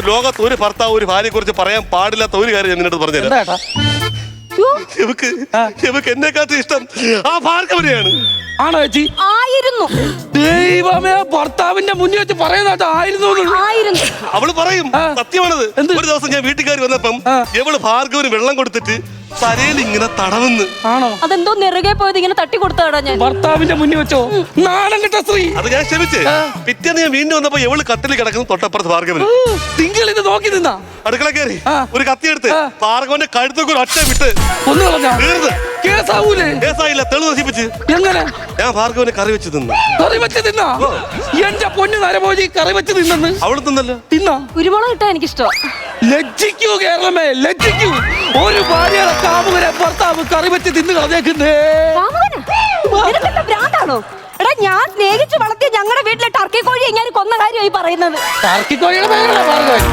ലോകത്ത് ഒരു ഭർത്താവ് ഒരു ഭാര്യയെ കുറിച്ച് പറയാൻ പാടില്ലാത്ത ഒരു കാര്യം ഞാൻ നിന്നോട് പറഞ്ഞുതരാം. ഇവക്ക് എന്നെക്കാട്ടും ഇഷ്ടം ആ ഭാർഗവനെയാണ്. ആണോ ചേച്ചി? ആയിരുന്നു. ദൈവമേ, ഭർത്താവിന്റെ മുന്നിൽ വെച്ച് പറയുന്നത് ആയിരുന്നു. അവള് പറയും, സത്യമാണത്. ഒരു ദിവസം ഞാൻ വീട്ടുകാർ വന്നപ്പം ഇവള് ഭാർഗവന് വെള്ളം കൊടുത്തിട്ട് തലയിൽ ഇങ്ങനെ തടവുന്നു. ആണോ? അതെന്തോ നെറുകെ പോയത് ഇങ്ങനെ തട്ടി കൊടുത്താടാ ഞാൻ. ഭർത്താവിന്റെ മുന്നിൽ വെച്ചോ? നാണം കെട്ട സ്ത്രീ. അത് ഞാൻ ക്ഷമിച്ച്. പിറ്റേന്ന് ഞാൻ വീണ്ടും വന്നപ്പോ ഇവള് കട്ടിൽ കിടക്കുന്നു, തൊട്ടപ്പുറത്ത് ഭാർഗവൻ. തിങ്കൾ ഇത് നോക്കി നിന്നാ അടുക്കള കയറി ഒരു കത്തിയെടുത്ത് ഭാർഗവന്റെ കഴുത്തൊക്കെ ഒരു ഒറ്റ വിട്ട് ഒന്ന് കളഞ്ഞാ കേസാവൂലേ? കേസായില്ല, തെളിവ് നശിപ്പിച്ച്. എങ്ങനെ? ഞാൻ ഭാർഗവനെ കറി വെച്ച് തിന്നു. കറി വെച്ച് തിന്നാ? എന്റെ പൊന്നു നരഭോജി, കറി വെച്ച് തിന്നെന്ന്. അവള് തിന്നല്ലോ. തിന്നാ? കുരുമുളക് ഇട്ടാ എനിക്കിഷ്ടം. ലജ്ജിക്കൂ കേരളമേ, ലജ്ജിക്കൂ. ഒരു ഭാര്യയുടെ കാമുകനെ ഭർത്താവ് കറി വെച്ച് തിന്നു കളഞ്ഞേക്കുന്നേ. ഭ്രാന്താണോ? എടാ, ഞാൻ സ്നേഹിച്ച് വളർത്തിയ ഞങ്ങളുടെ വീട്ടിലെ ടർക്കി കോഴി എങ്ങനെ കൊന്ന കാര്യമായി പറയുന്നത്? ടർക്കി കോഴിയുടെ പേരല്ല ഭാർഗവൻ.